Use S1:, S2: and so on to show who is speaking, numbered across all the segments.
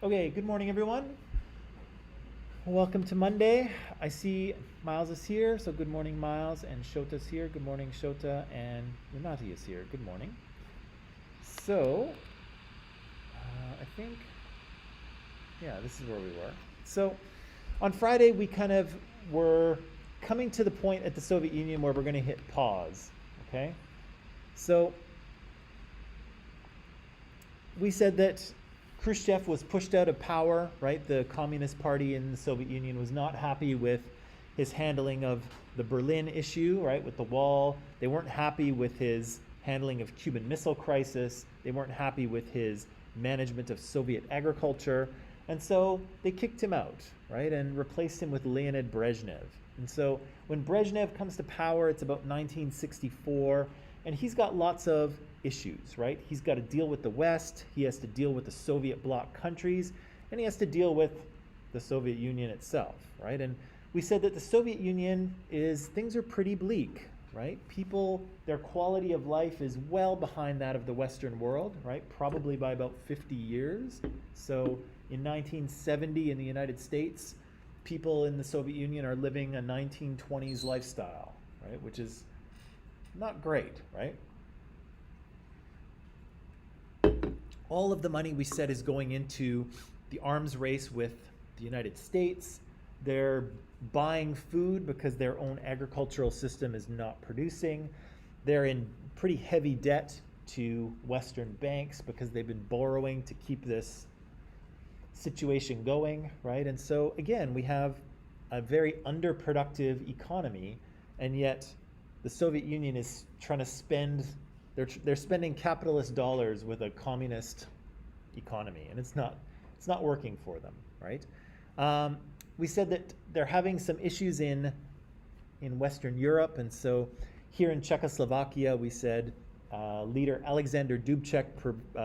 S1: Okay, good morning, everyone. Welcome to Monday. I see Miles is here, so good morning, Miles, and Shota's here. Good morning, Shota, and Renati is here. Good morning. So, I think, yeah, this is where we were. So, on Friday, we kind of were coming to the point at the Soviet Union where we're going to hit pause, okay? So, we said that Khrushchev was pushed out of power, right? The Communist Party in the Soviet Union was not happy with his handling of the Berlin issue, right, with the wall. They weren't happy with his handling of Cuban Missile Crisis. They weren't happy with his management of Soviet agriculture. And so they kicked him out, right, and replaced him with Leonid Brezhnev. And so when Brezhnev comes to power, it's about 1964, and he's got lots of issues, right? He's got to deal with the West, he has to deal with the Soviet bloc countries, and he has to deal with the Soviet Union itself, right? And we said that the Soviet Union things are pretty bleak, right? People, their quality of life is well behind that of the Western world, right? Probably by about 50 years. So in 1970 in the United States, people in the Soviet Union are living a 1920s lifestyle, right? Which is not great, right? All of the money, we said, is going into the arms race with the United States. They're buying food because their own agricultural system is not producing. They're in pretty heavy debt to Western banks because they've been borrowing to keep this situation going, right? And so, again, we have a very underproductive economy, and yet the Soviet Union is trying to spend they're spending capitalist dollars with a communist economy, and it's not working for them, right? We said that they're having some issues in Western Europe, and so here in Czechoslovakia, we said leader Alexander Dubček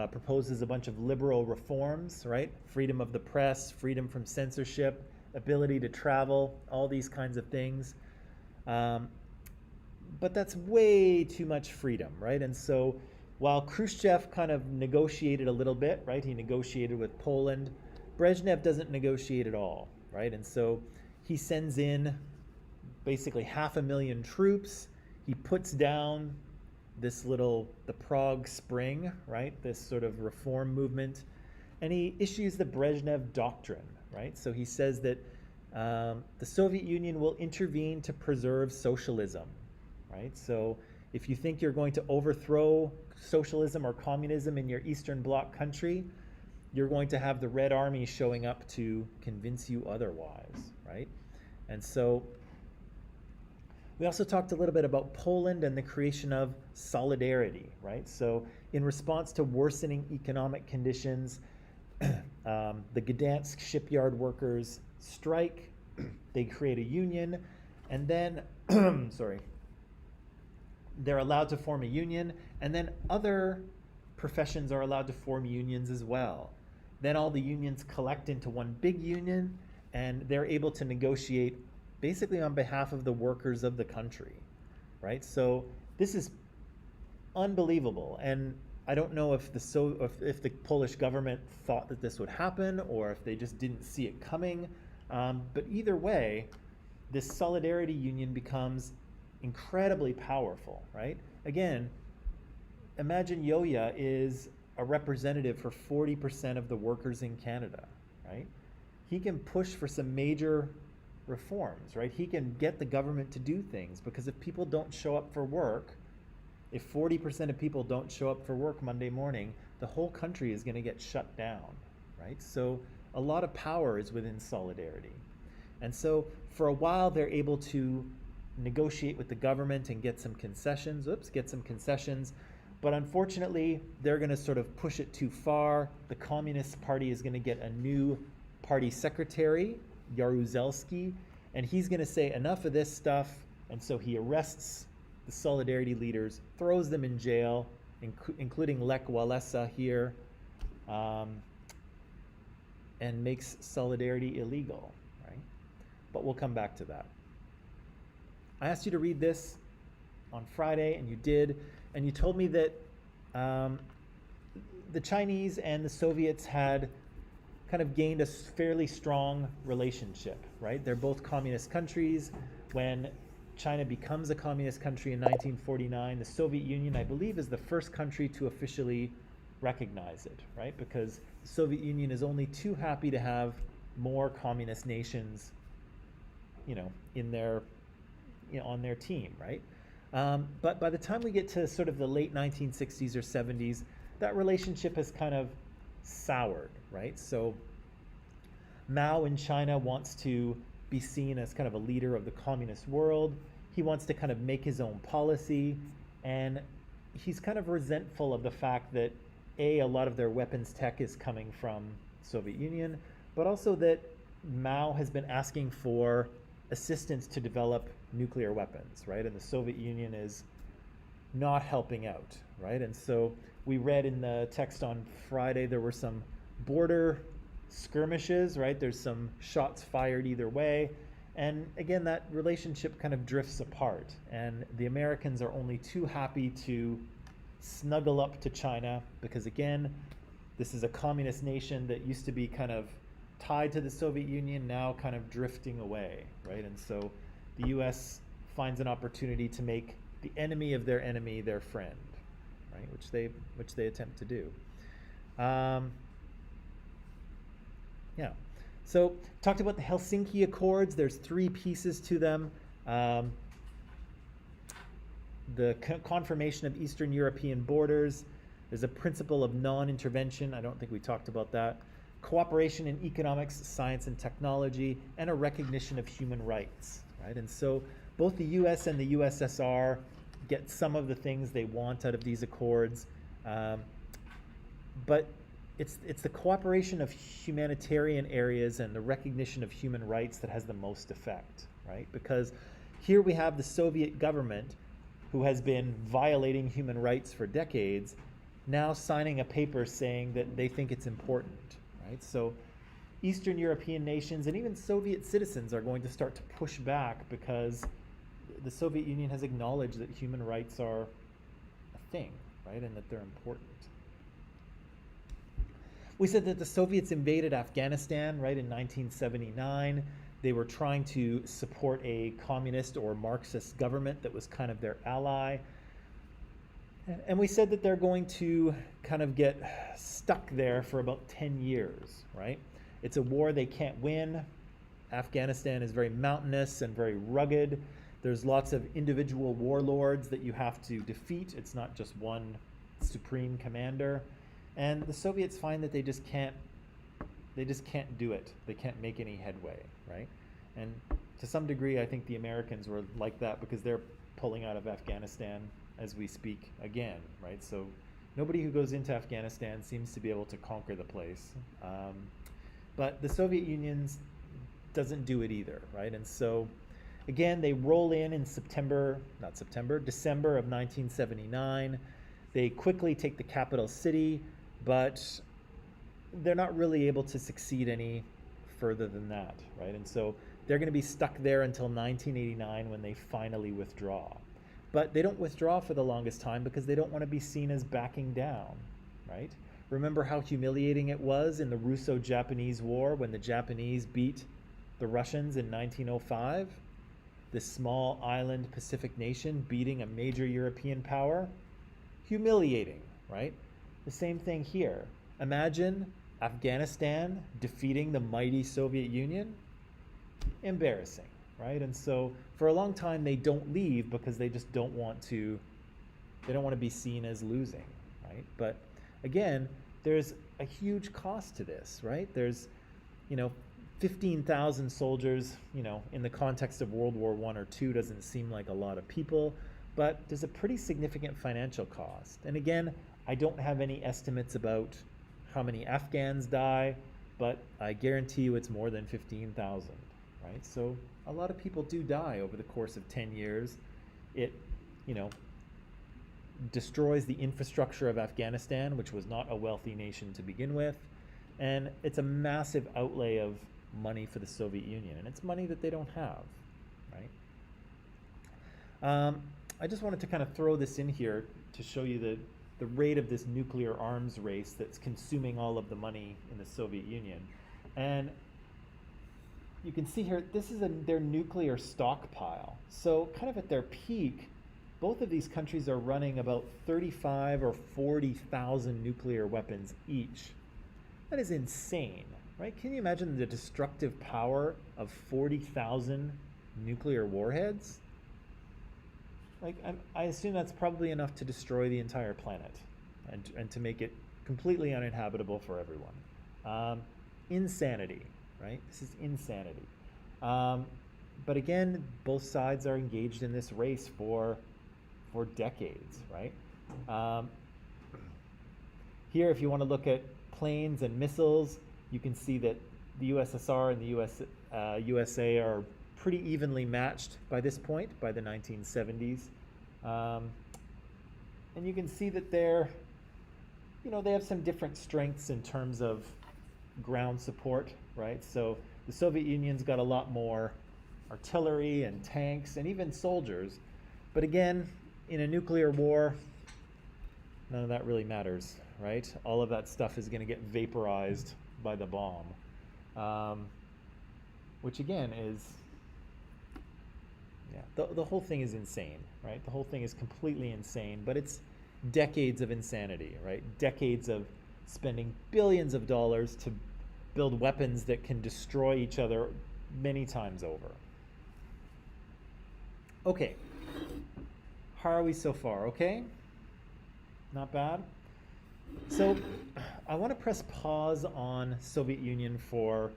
S1: proposes a bunch of liberal reforms, right? Freedom of the press, freedom from censorship, ability to travel, all these kinds of things. But that's way too much freedom, right? And so while Khrushchev kind of negotiated a little bit, right? He negotiated with Poland. Brezhnev doesn't negotiate at all, right? And so he sends in basically 500,000 troops. He puts down the Prague Spring, right? This sort of reform movement. And he issues the Brezhnev Doctrine, right? So he says that the Soviet Union will intervene to preserve socialism, right? So if you think you're going to overthrow socialism or communism in your Eastern Bloc country, you're going to have the Red Army showing up to convince you otherwise, right? And so we also talked a little bit about Poland and the creation of solidarity, right? So in response to worsening economic conditions, the Gdansk shipyard workers strike, they create a union, and then, they're allowed to form a union, and then other professions are allowed to form unions as well. Then all the unions collect into one big union, and they're able to negotiate basically on behalf of the workers of the country, right? So this is unbelievable, and I don't know if the Polish government thought that this would happen, or if they just didn't see it coming. But either way, this solidarity union becomes incredibly powerful, right? Again, imagine Yoya is a representative for 40% of the workers in Canada, right? He can push for some major reforms, right? He can get the government to do things, because if people don't show up for work, if 40% of people don't show up for work Monday morning, the whole country is going to get shut down, right? So a lot of power is within solidarity. And so for a while, they're able to negotiate with the government and get some concessions, but unfortunately, they're going to sort of push it too far. The Communist Party is going to get a new party secretary, Jaruzelski, and he's going to say enough of this stuff, and so he arrests the Solidarity leaders, throws them in jail, including Lech Walesa here, and makes Solidarity illegal, right? But we'll come back to that. I asked you to read this on Friday, and you did, and you told me that the Chinese and the Soviets had kind of gained a fairly strong relationship, right? They're both communist countries. When China becomes a communist country in 1949, the Soviet Union, I believe, is the first country to officially recognize it, right? Because the Soviet Union is only too happy to have more communist nations, in their, on their team, right? But by the time we get to sort of the late 1960s or 70s, that relationship has kind of soured, right? So Mao in China wants to be seen as kind of a leader of the communist world. He wants to kind of make his own policy, and he's kind of resentful of the fact that a lot of their weapons tech is coming from Soviet Union, but also that Mao has been asking for assistance to develop nuclear weapons, right? And the Soviet Union is not helping out, right? And so we read in the text on Friday there were some border skirmishes, right? There's some shots fired either way. And again, that relationship kind of drifts apart. And the Americans are only too happy to snuggle up to China because, again, this is a communist nation that used to be kind of tied to the Soviet Union, now kind of drifting away, right? And so the U.S. finds an opportunity to make the enemy of their enemy their friend, right? Which they attempt to do. Yeah. So talked about the Helsinki Accords. There's 3 pieces to them. The confirmation of Eastern European borders. There's a principle of non-intervention. I don't think we talked about that. Cooperation in economics, science, and technology, and a recognition of human rights, right? And so both the U.S. and the USSR get some of the things they want out of these accords, but it's the cooperation of humanitarian areas and the recognition of human rights that has the most effect, right? Because here we have the Soviet government, who has been violating human rights for decades, now signing a paper saying that they think it's important, right? So Eastern European nations and even Soviet citizens are going to start to push back because the Soviet Union has acknowledged that human rights are a thing, right? And that they're important. We said that the Soviets invaded Afghanistan, right, in 1979. They were trying to support a communist or Marxist government that was kind of their ally. And we said that they're going to kind of get stuck there for about 10 years, right? It's a war they can't win. Afghanistan is very mountainous and very rugged. There's lots of individual warlords that you have to defeat. It's not just one supreme commander. And the Soviets find that they just can't do it. They can't make any headway, right? And to some degree, I think the Americans were like that because they're pulling out of Afghanistan as we speak again, right? So nobody who goes into Afghanistan seems to be able to conquer the place. But the Soviet Union doesn't do it either, right? And so again, they roll in December of 1979. They quickly take the capital city, but they're not really able to succeed any further than that, right? And so they're going to be stuck there until 1989 when they finally withdraw. But they don't withdraw for the longest time because they don't want to be seen as backing down, right? Remember how humiliating it was in the Russo-Japanese War when the Japanese beat the Russians in 1905? This small island Pacific nation beating a major European power? Humiliating, right? The same thing here. Imagine Afghanistan defeating the mighty Soviet Union. Embarrassing, right? And so for a long time they don't leave because they just don't want to be seen as losing, right? But again, there's a huge cost to this, right? There's 15,000 soldiers, in the context of World War I or II doesn't seem like a lot of people, but there's a pretty significant financial cost. And again, I don't have any estimates about how many Afghans die, but I guarantee you it's more than 15,000, right? So a lot of people do die over the course of 10 years. It, destroys the infrastructure of Afghanistan, which was not a wealthy nation to begin with. And it's a massive outlay of money for the Soviet Union, and it's money that they don't have, right? I just wanted to kind of throw this in here to show you the rate of this nuclear arms race that's consuming all of the money in the Soviet Union. And you can see here, this is their nuclear stockpile. So kind of at their peak, both of these countries are running about 35 or 40,000 nuclear weapons each. That is insane, right? Can you imagine the destructive power of 40,000 nuclear warheads? Like, I assume that's probably enough to destroy the entire planet and to make it completely uninhabitable for everyone. Insanity, right? This is insanity. But again, both sides are engaged in this race for decades, right? Here, if you want to look at planes and missiles, you can see that the USSR and the USA are pretty evenly matched by this point, by the 1970s. And you can see that they have some different strengths in terms of ground support, right? So the Soviet Union's got a lot more artillery and tanks and even soldiers. But again, in a nuclear war, none of that really matters, right? All of that stuff is going to get vaporized by the bomb, which again is, the whole thing is insane, right? The whole thing is completely insane, but it's decades of insanity, right? Decades of spending billions of dollars to build weapons that can destroy each other many times over. Okay. How are we so far? Okay? Not bad? So I want to press pause on Soviet Union for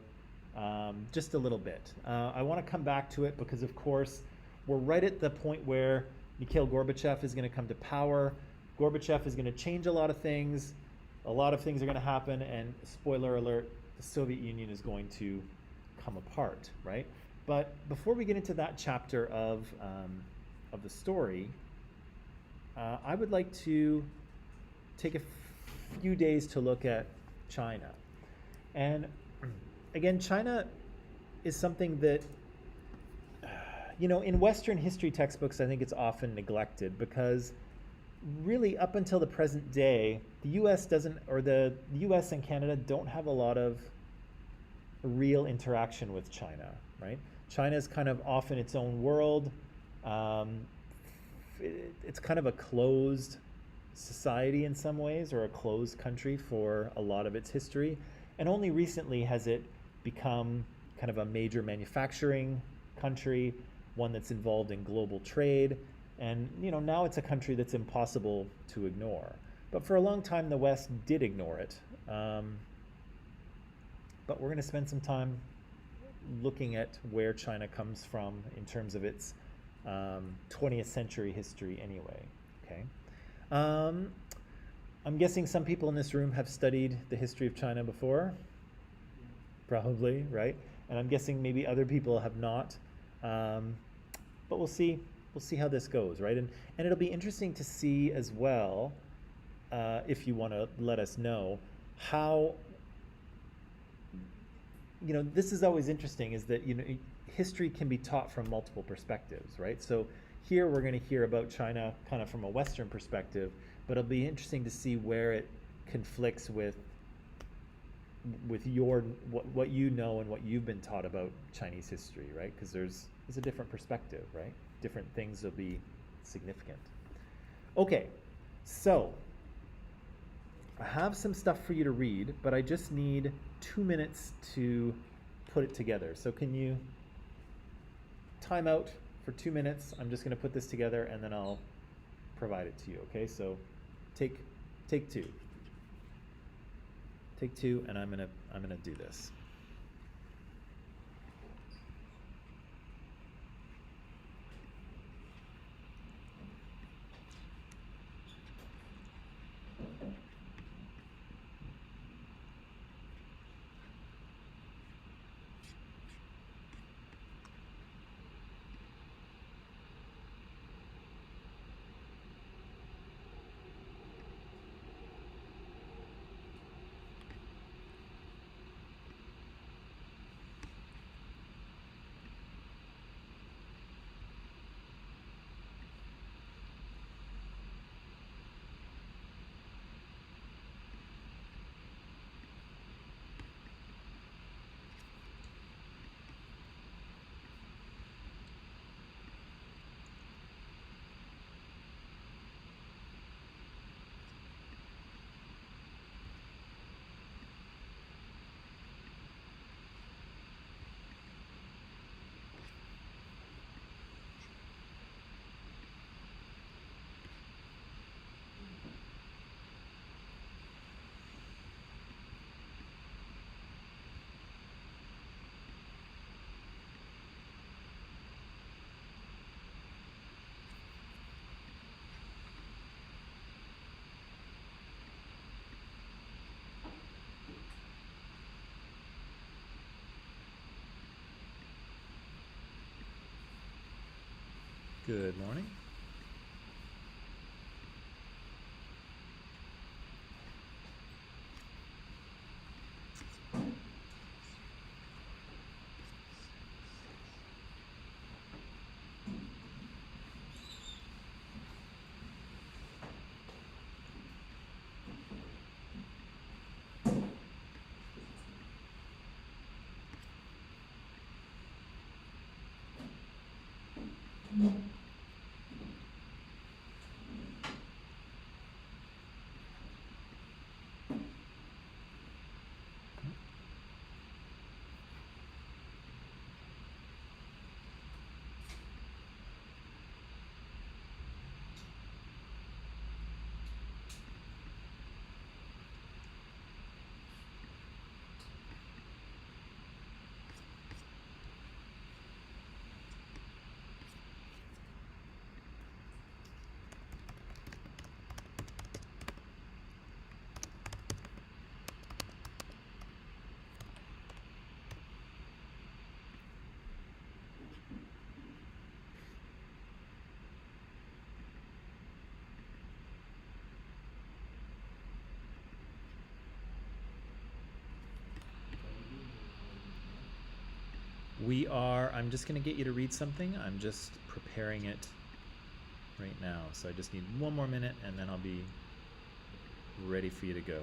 S1: just a little bit. I want to come back to it because, of course, we're right at the point where Mikhail Gorbachev is going to come to power. Gorbachev is going to change a lot of things. A lot of things are going to happen, and spoiler alert, the Soviet Union is going to come apart, right? But before we get into that chapter of the story, I would like to take a few days to look at China. And again, China is something that, in Western history textbooks, I think it's often neglected because really up until the present day, the U.S. the U.S. and Canada don't have a lot of real interaction with China, right? China is kind of off in its own world. It's kind of a closed society in some ways, or a closed country for a lot of its history. And only recently has it become kind of a major manufacturing country, one that's involved in global trade. And now it's a country that's impossible to ignore. But for a long time, the West did ignore it. But we're going to spend some time looking at where China comes from in terms of its 20th century history anyway, okay? I'm guessing some people in this room have studied the history of China before, probably, right? And I'm guessing maybe other people have not, but we'll see how this goes, right? And it'll be interesting to see as well, if you want to let us know, how, this is always interesting, is that, history can be taught from multiple perspectives, right? So here we're going to hear about China kind of from a Western perspective, but it'll be interesting to see where it conflicts with your what you know and what you've been taught about Chinese history, right? Because there's a different perspective, right? Different things will be significant. Okay, so I have some stuff for you to read, but I just need 2 minutes to put it together. So can you time out for 2 minutes? I'm just going to put this together and then I'll provide it to you. Okay, so take two. Take two, and I'm gonna do this. Good morning. I'm just going to get you to read something. I'm just preparing it right now. So I just need one more minute and then I'll be ready for you to go.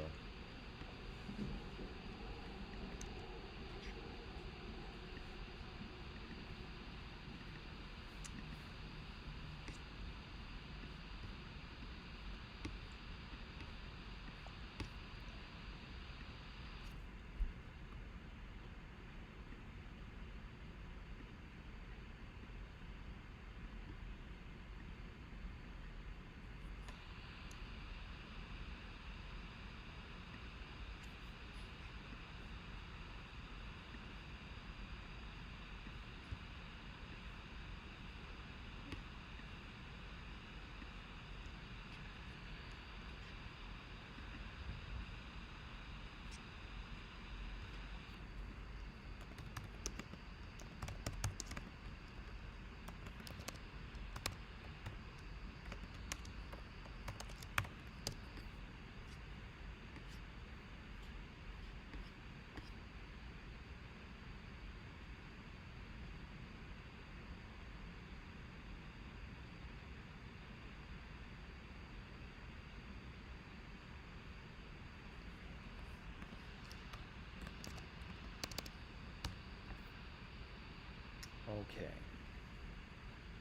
S1: Okay.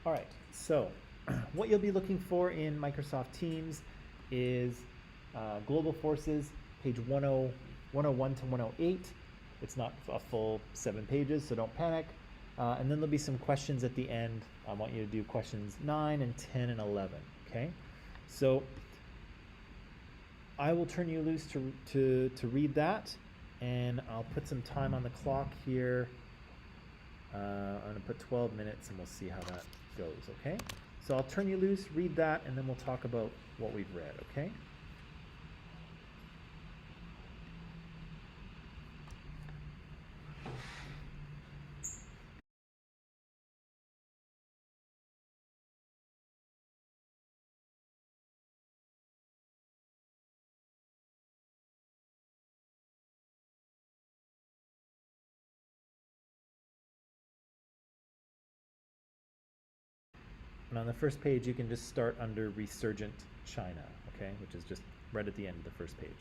S1: All right, so what you'll be looking for in Microsoft Teams is Global Forces, page 101 to 108. It's not a full 7 pages, so don't panic. And then there'll be some questions at the end. I want you to do questions 9 and 10 and 11, okay? So I will turn you loose to read that, and I'll put some time on the clock here. I'm going to put 12 minutes and we'll see how that goes, okay? So I'll turn you loose, read that, and then we'll talk about what we've read, okay? And on the first page, you can just start under Resurgent China, okay? Which is just right at the end of the first page.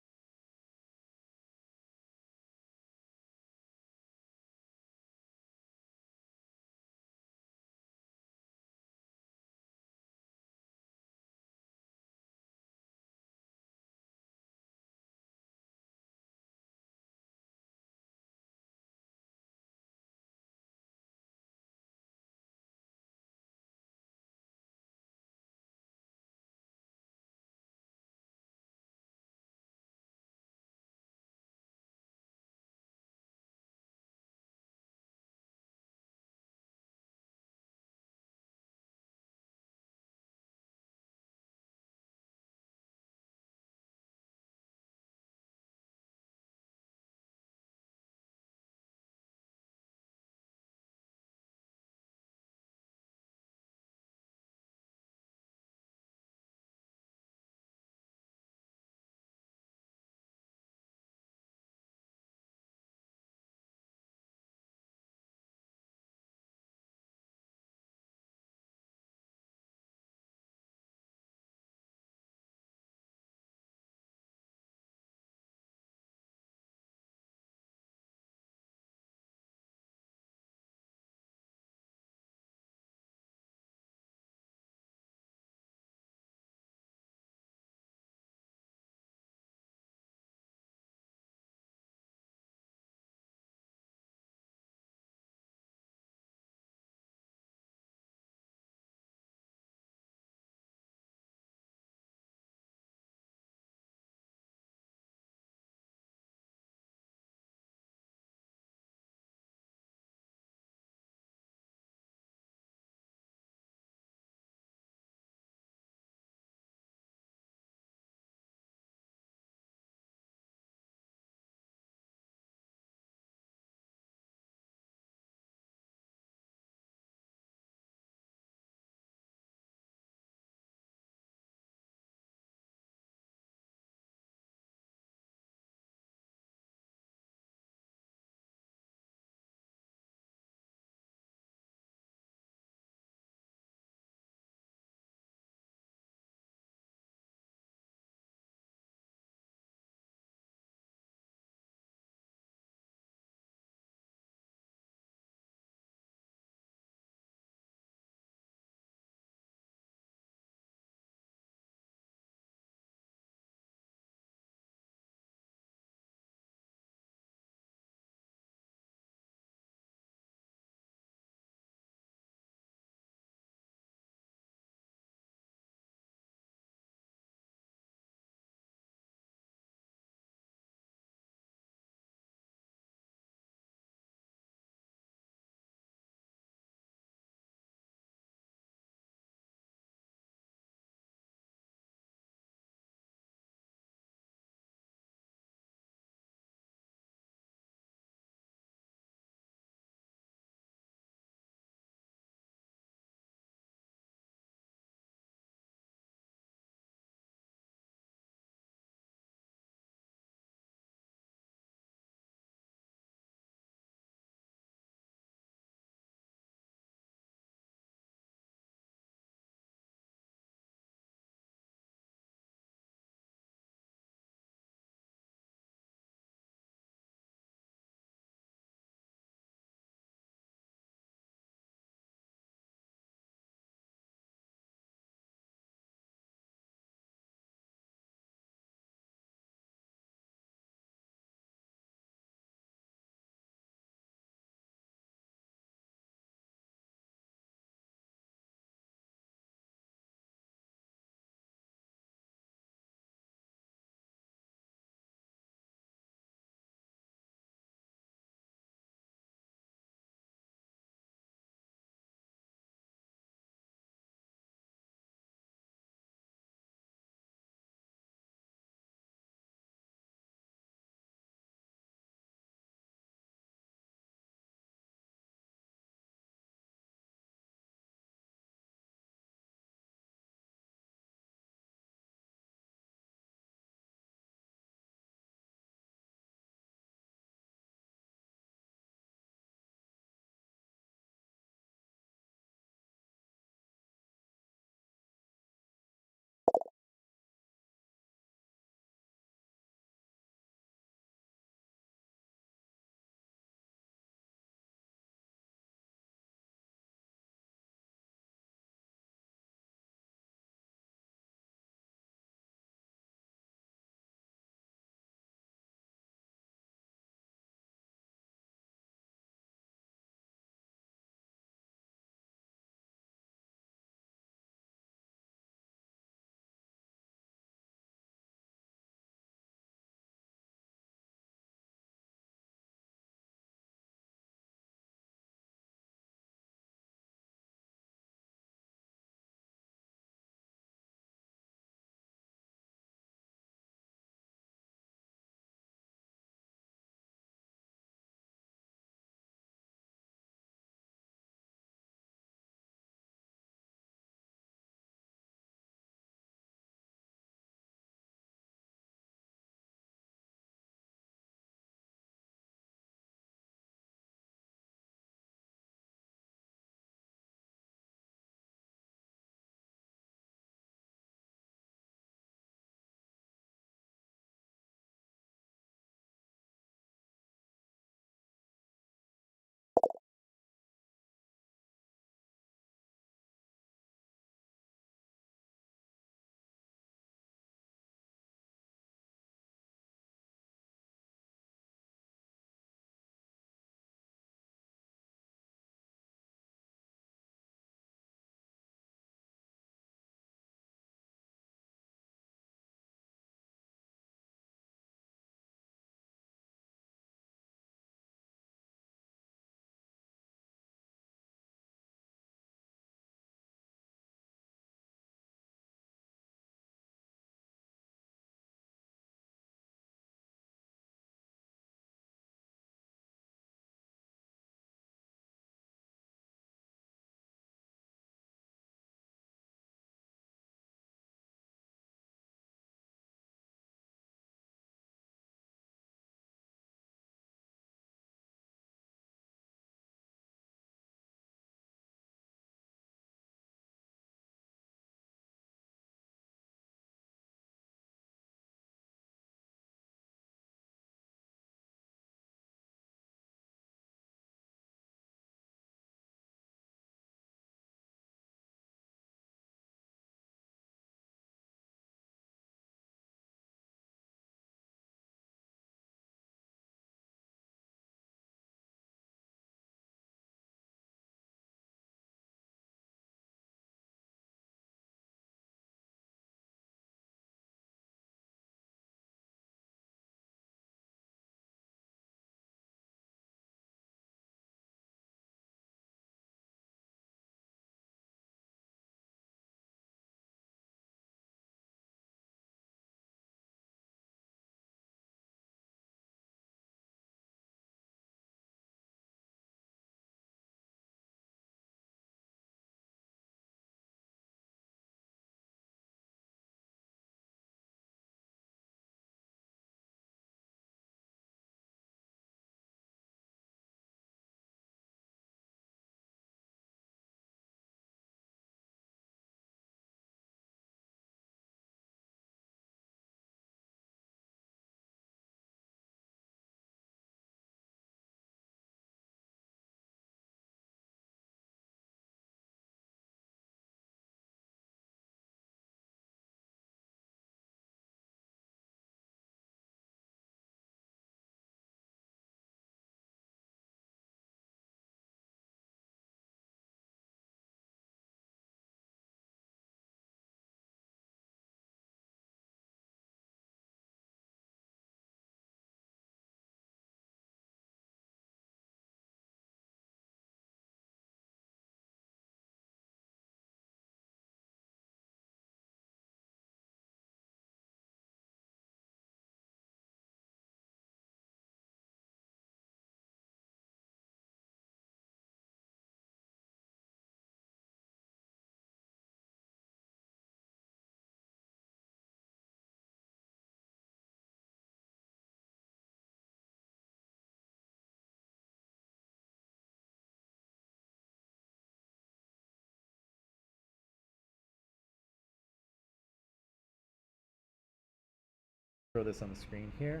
S1: Throw this on the screen here.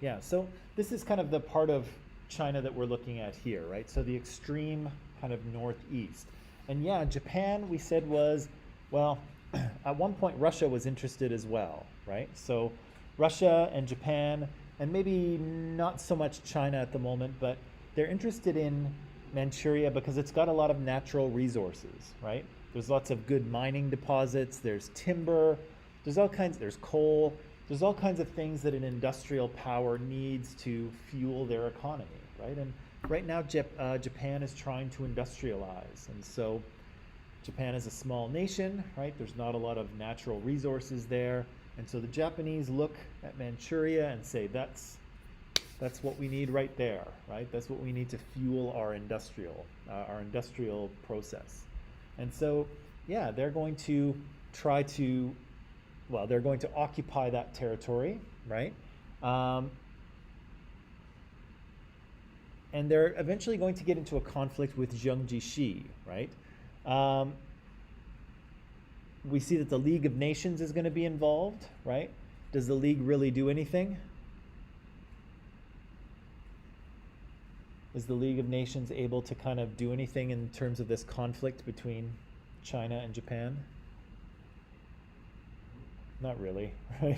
S1: Yeah, so this is kind of the part of China that we're looking at here, right? So the extreme kind of northeast. And yeah, Japan, we said was, well, at one point Russia was interested as well, right? So Russia and Japan, and maybe not so much China at the moment, but they're interested in Manchuria because it's got a lot of natural resources, right? There's lots of good mining deposits, there's timber, there's coal, there's all kinds of things that an industrial power needs to fuel their economy, right? And right now, Japan is trying to industrialize. And so Japan is a small nation, right? There's not a lot of natural resources there. And so the Japanese look at Manchuria and say, that's what we need right there, right? That's what we need to fuel our industrial process. And so, yeah, they're going to try to, well, they're going to occupy that territory, right? And they're eventually going to get into a conflict with Zheng Jixi, right? We see that the League of Nations is going to be involved, right? Does the League really do anything? Is the League of Nations able to kind of do anything in terms of this conflict between China and Japan? Not really, right?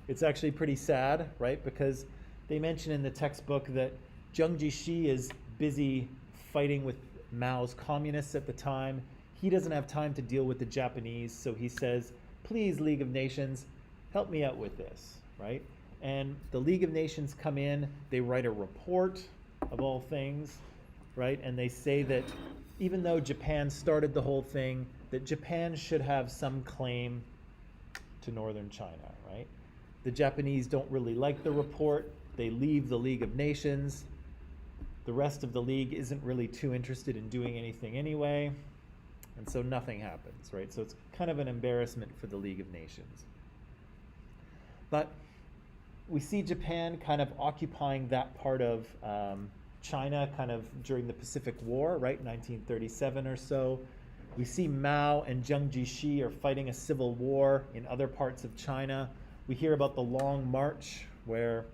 S1: It's actually pretty sad, right? Because they mention in the textbook that Zheng Jixi is busy fighting with Mao's communists at the time. He doesn't have time to deal with the Japanese, so he says, please, League of Nations, help me out with this, right? And the League of Nations come in, they write a report of all things, right? And they say that even though Japan started the whole thing, that Japan should have some claim to northern China, right? The Japanese don't really like the report. They leave the League of Nations. The rest of the League isn't really too interested in doing anything anyway. And so nothing happens, right? So it's kind of an embarrassment for the League of Nations. But we see Japan kind of occupying that part of China kind of during the Pacific War, right? 1937 or so. We see Mao and Zheng Jixi are fighting a civil war in other parts of China. We hear about the Long March, where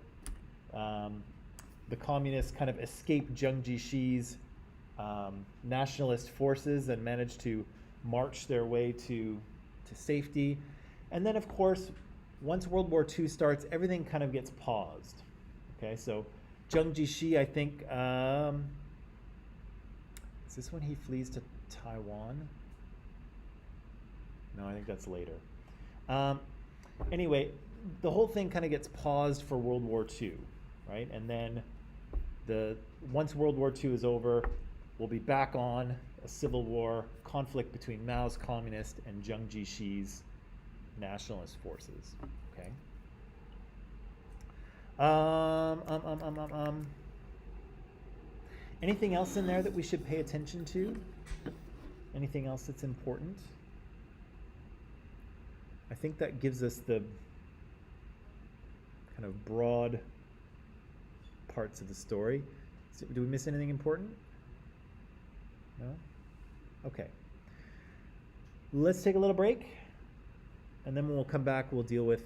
S1: the communists kind of escape Zheng Jixi nationalist forces and manage to march their way to safety. And then, of course, once World War II starts, everything kind of gets paused. Okay, so Zheng Jixi, I think, is this when he flees to Taiwan? No, I think that's later. Anyway, the whole thing kind of gets paused for World War II, right? And then once World War II is over, we'll be back on a civil war conflict between Mao's communist and Zheng Jixi's nationalist forces. Okay. Anything else in there that we should pay attention to? Anything else that's important? I think that gives us the kind of broad parts of the story. So, do we miss anything important? No? Okay. Let's take a little break, and then when we'll come back, we'll deal with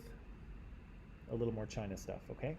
S1: a little more China stuff, okay?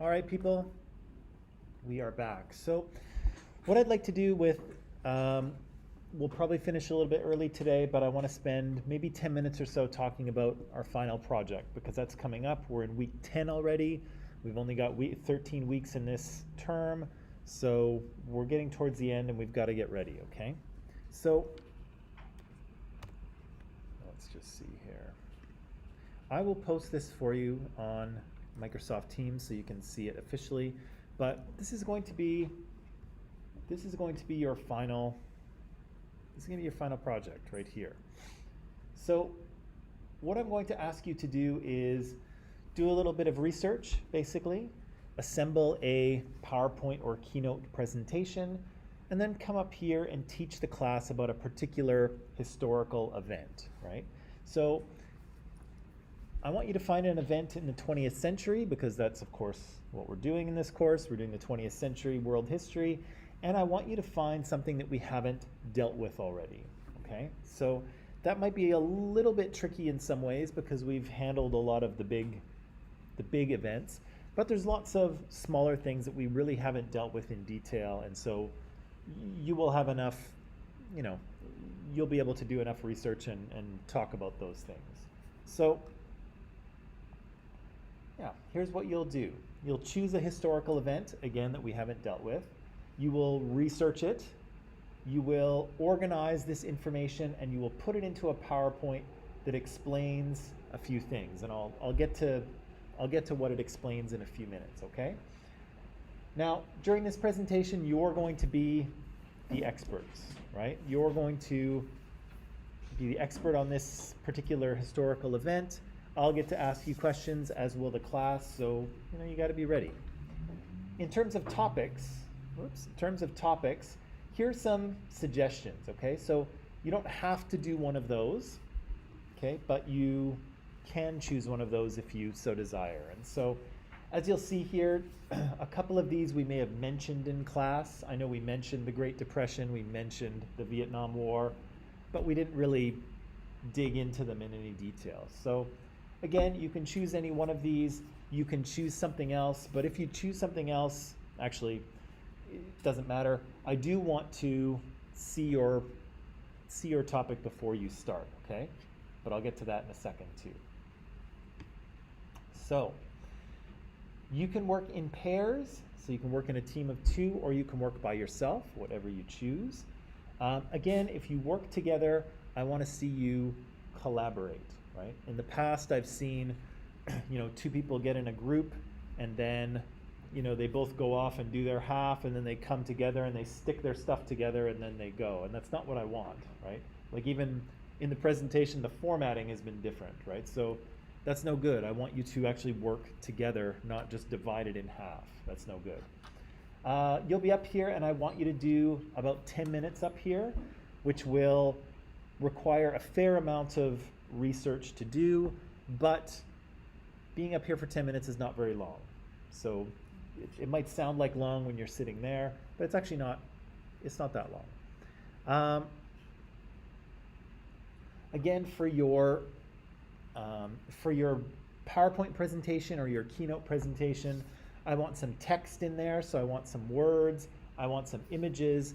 S1: All right, people, we are back. So what I'd like to do with, we'll probably finish a little bit early today, but I want to spend maybe 10 minutes or so talking about our final project because that's coming up. We're in week 10 already. We've only got 13 weeks in this term, so we're getting towards the end and we've got to get ready, okay? So let's just see here. I will post this for you on Microsoft Teams so you can see it officially, but this is going to be your final project right here. So what I'm going to ask you to do is do a little bit of research, basically, assemble a PowerPoint or Keynote presentation, and then come up here and teach the class about a particular historical event, right? So I want you to find an event in the 20th century because that's, of course, what we're doing in this course. We're doing the 20th century world history, and I want you to find something that we haven't dealt with already, okay? So that might be a little bit tricky in some ways because we've handled a lot of the big events, but there's lots of smaller things that we really haven't dealt with in detail, and so you will have enough, you'll be able to do enough research and talk about those things. So yeah, here's what you'll do. You'll choose a historical event, again, that we haven't dealt with. You will research it. You will organize this information and you will put it into a PowerPoint that explains a few things. And I'll get to what it explains in a few minutes, okay? Now, during this presentation, you're going to be the experts, right? You're going to be the expert on this particular historical event. I'll get to ask you questions, as will the class, so you got to be ready. In terms of topics, here's some suggestions, okay? So you don't have to do one of those, okay? But you can choose one of those if you so desire. And so, as you'll see here, a couple of these we may have mentioned in class. I know we mentioned the Great Depression, we mentioned the Vietnam War, but we didn't really dig into them in any detail. So again, you can choose any one of these. You can choose something else, but if you choose something else, actually, it doesn't matter. I do want to see your topic before you start, okay? But I'll get to that in a second too. So you can work in pairs, so you can work in a team of 2, or you can work by yourself, whatever you choose. Again, if you work together, I want to see you collaborate, right? In the past, I've seen, 2 people get in a group, and then, they both go off and do their half, and then they come together and they stick their stuff together, and then they go. And that's not what I want, right? Like even in the presentation, the formatting has been different, right? So that's no good. I want you to actually work together, not just divide it in half. That's no good. You'll be up here, and I want you to do about 10 minutes up here, which will require a fair amount of research to do, but being up here for 10 minutes is not very long. So it might sound like long when you're sitting there, but it's actually not, it's not that long. Again, for your PowerPoint presentation or your Keynote presentation, I want some text in there, so I want some words, I want some images.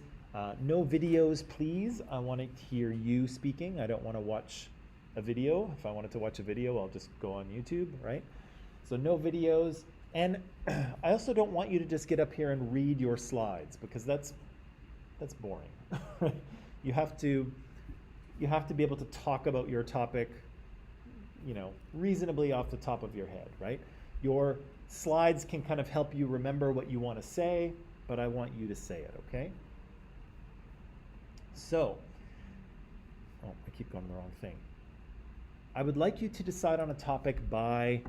S1: No videos, please. I want to hear you speaking. I don't want to watch a video. If I wanted to watch a video, I'll just go on YouTube, right? So no videos. And I also don't want you to just get up here and read your slides, because that's boring. You have to be able to talk about your topic, reasonably off the top of your head, right? Your slides can kind of help you remember what you want to say, but I want you to say it, okay? So, I keep going the wrong thing. I would like you to decide on a topic by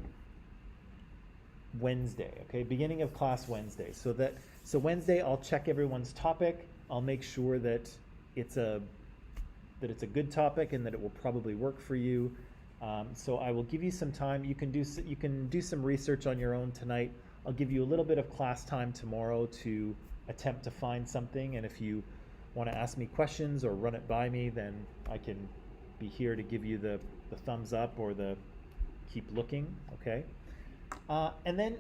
S1: Wednesday, okay? Beginning of class Wednesday. So Wednesday I'll check everyone's topic. I'll make sure that it's a good topic and that it will probably work for you. So I will give you some time. You can do some research on your own tonight. I'll give you a little bit of class time tomorrow to attempt to find something, and if you want to ask me questions or run it by me, then I can be here to give you the thumbs up or the keep looking, okay? And then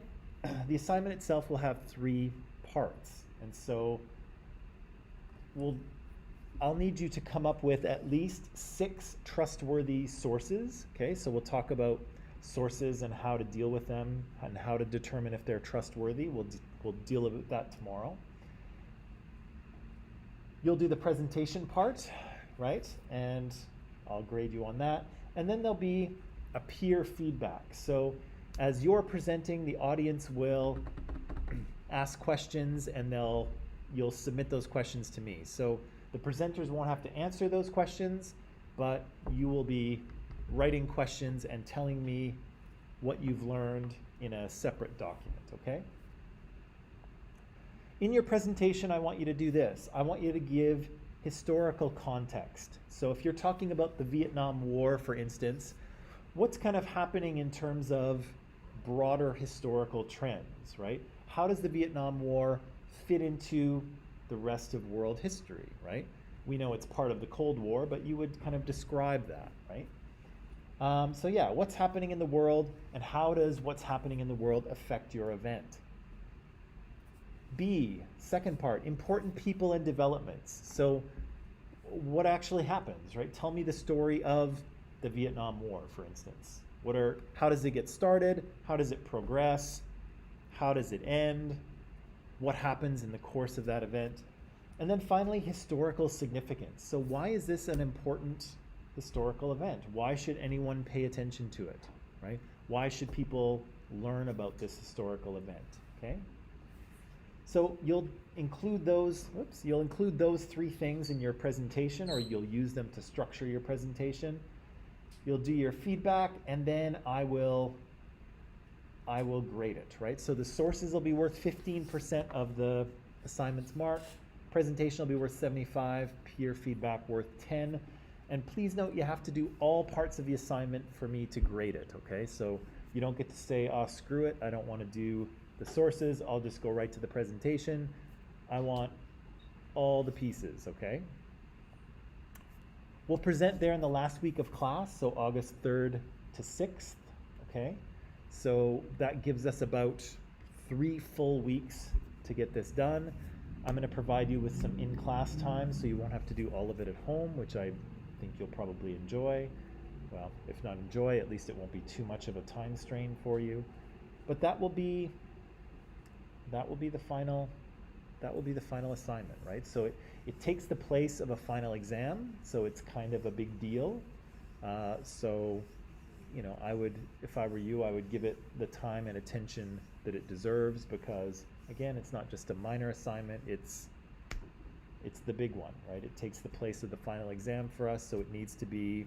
S1: the assignment itself will have 3 parts. And so I'll need you to come up with at least 6 trustworthy sources. Okay, so we'll talk about sources and how to deal with them and how to determine if they're trustworthy. We'll deal with that tomorrow. You'll do the presentation part, right? And I'll grade you on that. And then there'll be a peer feedback. So as you're presenting, the audience will ask questions and you'll submit those questions to me. So the presenters won't have to answer those questions, but you will be writing questions and telling me what you've learned in a separate document, okay? In your presentation, I want you to do this. I want you to give historical context. So if you're talking about the Vietnam War, for instance, what's kind of happening in terms of broader historical trends, right? How does the Vietnam War fit into the rest of world history, right? We know it's part of the Cold War, but you would kind of describe that, right? So yeah, what's happening in the world and how does what's happening in the world affect your event? B, second part, important people and developments. So what actually happens, right? Tell me the story of the Vietnam War, for instance. How does it get started? How does it progress? How does it end? What happens in the course of that event? And then finally, historical significance. So why is this an important historical event? Why should anyone pay attention to it, right? Why should people learn about this historical event, okay? So you'll include those 3 things in your presentation, or you'll use them to structure your presentation. You'll do your feedback, and then I will grade it, right? So the sources will be worth 15% of the assignment's mark. Presentation will be worth 75, peer feedback worth 10. And please note, you have to do all parts of the assignment for me to grade it, okay? So you don't get to say, oh, screw it, I don't want to do the sources, I'll just go right to the presentation. I want all the pieces, okay? We'll present there in the last week of class, so August 3rd to 6th, okay? So that gives us about 3 full weeks to get this done. I'm going to provide you with some in-class time, so you won't have to do all of it at home, which I think you'll probably enjoy. Well, if not enjoy, at least it won't be too much of a time strain for you. But that will be the final assignment, right? So it takes the place of a final exam, so it's kind of a big deal. So, you know, if I were you, I would give it the time and attention that it deserves, because again, it's not just a minor assignment, it's the big one, right? It takes the place of the final exam for us, so it needs to be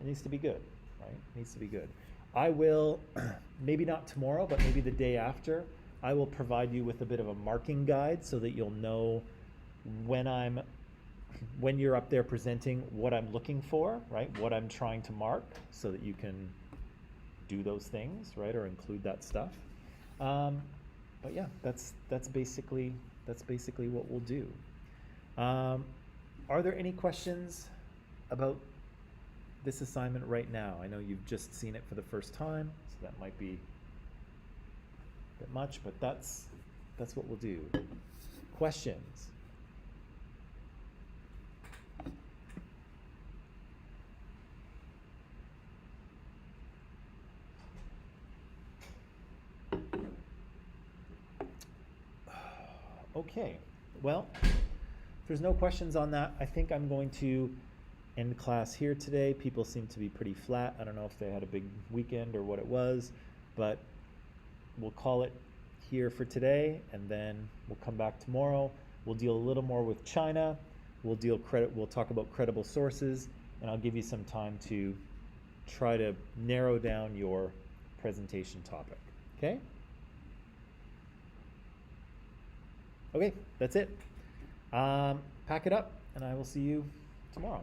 S1: good, right? It needs to be good. I will, maybe not tomorrow, but maybe the day after, I will provide you with a bit of a marking guide so that you'll know when you're up there presenting what I'm looking for, right? What I'm trying to mark, so that you can do those things, right? Or include that stuff. But yeah, that's basically what we'll do. Are there any questions about this assignment right now? I know you've just seen it for the first time, so that might be a bit much, but that's what we'll do. Questions? Okay, well, if there's no questions on that, I think I'm going to end class here today. People seem to be pretty flat. I don't know if they had a big weekend or what it was, but we'll call it here for today, and then we'll come back tomorrow. We'll deal a little more with China. We'll talk about credible sources, and I'll give you some time to try to narrow down your presentation topic. Okay? Okay, that's it. Pack it up, and I will see you tomorrow.